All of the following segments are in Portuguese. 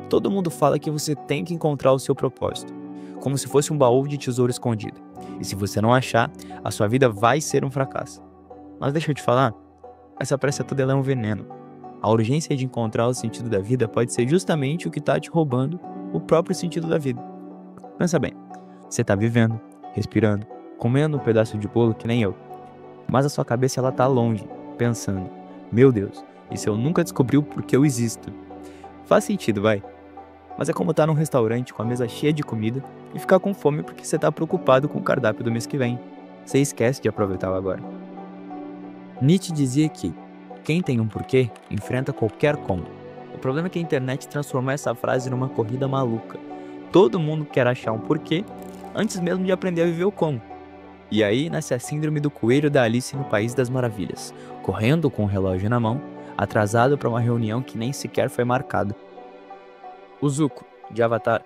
Todo mundo fala que você tem que encontrar o seu propósito, como se fosse um baú de tesouro escondido. E se você não achar, a sua vida vai ser um fracasso. Mas deixa eu te falar, essa pressa toda ela é um veneno. A urgência de encontrar o sentido da vida pode ser justamente o que está te roubando o próprio sentido da vida. Pensa bem, você está vivendo, respirando, comendo um pedaço de bolo que nem eu. Mas a sua cabeça ela tá longe, pensando, meu Deus, e se eu nunca descobri o porquê eu existo? Faz sentido, vai. Mas é como estar num restaurante com a mesa cheia de comida e ficar com fome porque você tá preocupado com o cardápio do mês que vem. Você esquece de aproveitar o agora. Nietzsche dizia que quem tem um porquê enfrenta qualquer como. O problema é que a internet transformou essa frase numa corrida maluca. Todo mundo quer achar um porquê antes mesmo de aprender a viver o como. E aí nasce a síndrome do coelho da Alice no País das Maravilhas, correndo com o relógio na mão, atrasado para uma reunião que nem sequer foi marcada. O Zuko, de Avatar,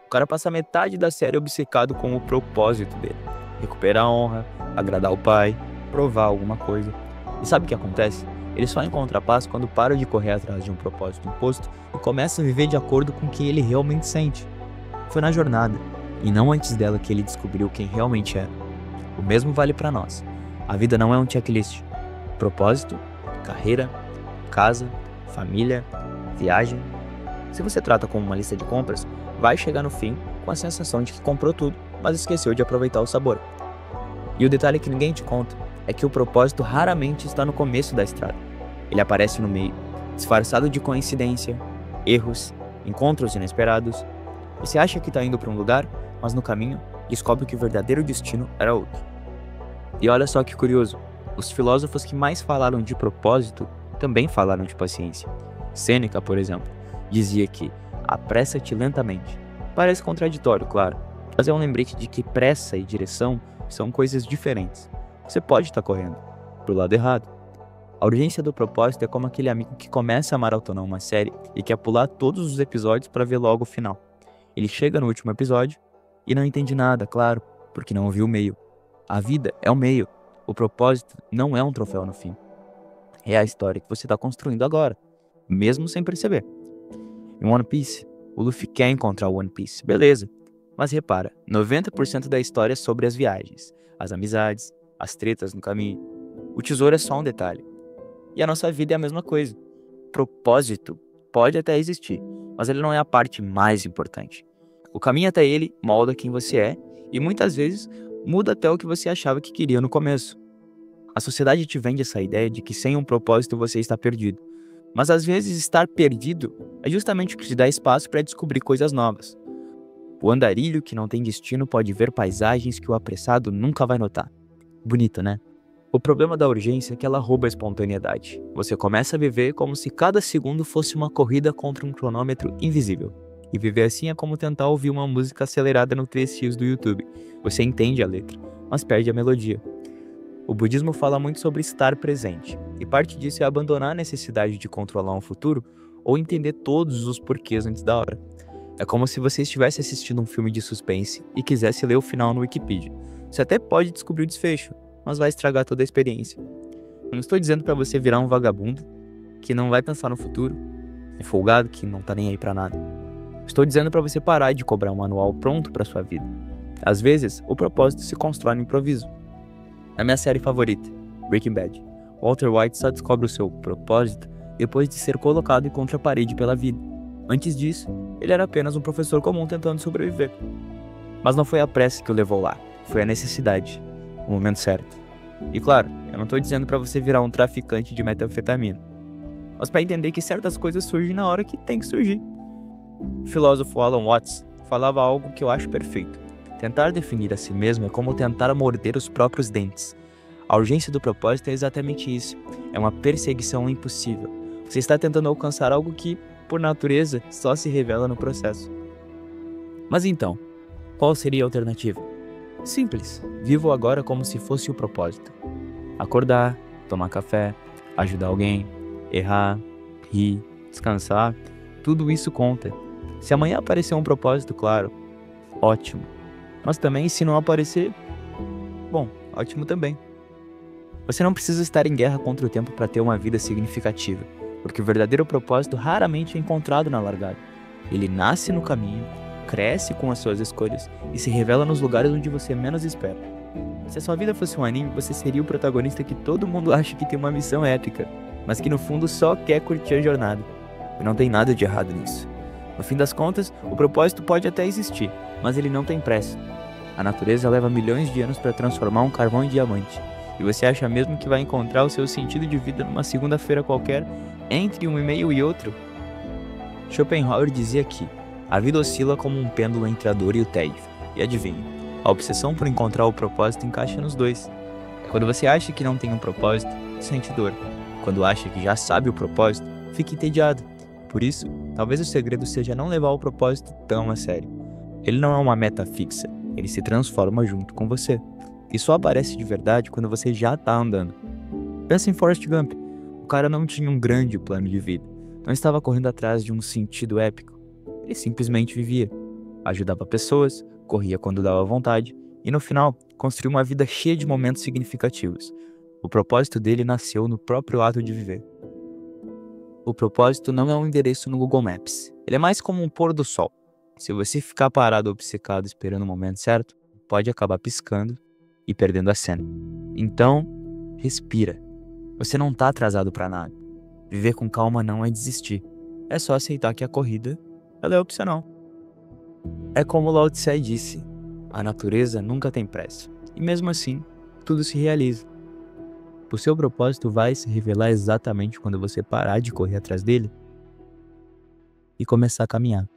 o cara passa metade da série obcecado com o propósito dele. Recuperar a honra, agradar o pai, provar alguma coisa. E sabe o que acontece? Ele só encontra a paz quando para de correr atrás de um propósito imposto e começa a viver de acordo com o que ele realmente sente. Foi na jornada, e não antes dela que ele descobriu quem realmente era. O mesmo vale para nós. A vida não é um checklist. Propósito, carreira, casa, família, viagem. Se você trata como uma lista de compras, vai chegar no fim com a sensação de que comprou tudo, mas esqueceu de aproveitar o sabor. E o detalhe que ninguém te conta é que o propósito raramente está no começo da estrada. Ele aparece no meio, disfarçado de coincidência, erros, encontros inesperados. Você acha que está indo para um lugar, mas no caminho descobre que o verdadeiro destino era outro. E olha só que curioso, os filósofos que mais falaram de propósito também falaram de paciência. Sêneca, por exemplo, dizia que apressa-te lentamente. Parece contraditório, claro, mas é um lembrete de que pressa e direção são coisas diferentes. Você pode estar correndo pro lado errado. A urgência do propósito é como aquele amigo que começa a maratonar uma série e quer pular todos os episódios para ver logo o final. Ele chega no último episódio e não entende nada, claro, porque não viu o meio. A vida é o meio. O propósito não é um troféu no fim. É a história que você está construindo agora, mesmo sem perceber. Em One Piece, o Luffy quer encontrar o One Piece, beleza. Mas repara, 90% da história é sobre as viagens, as amizades, as tretas no caminho. O tesouro é só um detalhe. E a nossa vida é a mesma coisa. Propósito pode até existir, mas ele não é a parte mais importante. O caminho até ele molda quem você é e muitas vezes muda até o que você achava que queria no começo. A sociedade te vende essa ideia de que sem um propósito você está perdido. Mas às vezes estar perdido é justamente o que te dá espaço para descobrir coisas novas. O andarilho que não tem destino pode ver paisagens que o apressado nunca vai notar. Bonito, né? O problema da urgência é que ela rouba a espontaneidade. Você começa a viver como se cada segundo fosse uma corrida contra um cronômetro invisível. E viver assim é como tentar ouvir uma música acelerada no 3x do YouTube. Você entende a letra, mas perde a melodia. O budismo fala muito sobre estar presente, e parte disso é abandonar a necessidade de controlar um futuro ou entender todos os porquês antes da hora. É como se você estivesse assistindo um filme de suspense e quisesse ler o final no Wikipedia. Você até pode descobrir o desfecho, mas vai estragar toda a experiência. Eu não estou dizendo para você virar um vagabundo que não vai pensar no futuro, é folgado que não tá nem aí para nada. Estou dizendo para você parar de cobrar um manual pronto para sua vida. Às vezes, o propósito se constrói no improviso. Na minha série favorita, Breaking Bad, Walter White só descobre o seu propósito depois de ser colocado contra a parede pela vida. Antes disso, ele era apenas um professor comum tentando sobreviver. Mas não foi a pressa que o levou lá, foi a necessidade, o momento certo. E claro, eu não estou dizendo para você virar um traficante de metanfetamina, mas para entender que certas coisas surgem na hora que tem que surgir. O filósofo Alan Watts falava algo que eu acho perfeito. Tentar definir a si mesmo é como tentar morder os próprios dentes. A urgência do propósito é exatamente isso. É uma perseguição impossível. Você está tentando alcançar algo que, por natureza, só se revela no processo. Mas então, qual seria a alternativa? Simples. Viva o agora como se fosse o propósito. Acordar, tomar café, ajudar alguém, errar, rir, descansar, tudo isso conta. Se amanhã aparecer um propósito, claro, ótimo. Mas também, se não aparecer, bom, ótimo também. Você não precisa estar em guerra contra o tempo para ter uma vida significativa, porque o verdadeiro propósito raramente é encontrado na largada. Ele nasce no caminho, cresce com as suas escolhas e se revela nos lugares onde você menos espera. Se a sua vida fosse um anime, você seria o protagonista que todo mundo acha que tem uma missão épica, mas que no fundo só quer curtir a jornada. E não tem nada de errado nisso. No fim das contas, o propósito pode até existir, mas ele não tem pressa. A natureza leva milhões de anos para transformar um carvão em diamante. E você acha mesmo que vai encontrar o seu sentido de vida numa segunda-feira qualquer, entre um e-mail e outro? Schopenhauer dizia que a vida oscila como um pêndulo entre a dor e o tédio. E adivinha, a obsessão por encontrar o propósito encaixa nos dois. Quando você acha que não tem um propósito, sente dor. Quando acha que já sabe o propósito, fica entediado. Por isso, talvez o segredo seja não levar o propósito tão a sério. Ele não é uma meta fixa, ele se transforma junto com você. E só aparece de verdade quando você já tá andando. Pensa em Forrest Gump. O cara não tinha um grande plano de vida. Não estava correndo atrás de um sentido épico. Ele simplesmente vivia. Ajudava pessoas, corria quando dava vontade e no final construiu uma vida cheia de momentos significativos. O propósito dele nasceu no próprio ato de viver. O propósito não é um endereço no Google Maps. Ele é mais como um pôr do sol. Se você ficar parado ou obcecado esperando o momento certo, pode acabar piscando e perdendo a cena. Então, respira. Você não tá atrasado para nada. Viver com calma não é desistir. É só aceitar que a corrida, ela é opcional. É como Lao Tse disse, a natureza nunca tem pressa. E mesmo assim, tudo se realiza. O seu propósito vai se revelar exatamente quando você parar de correr atrás dele e começar a caminhar.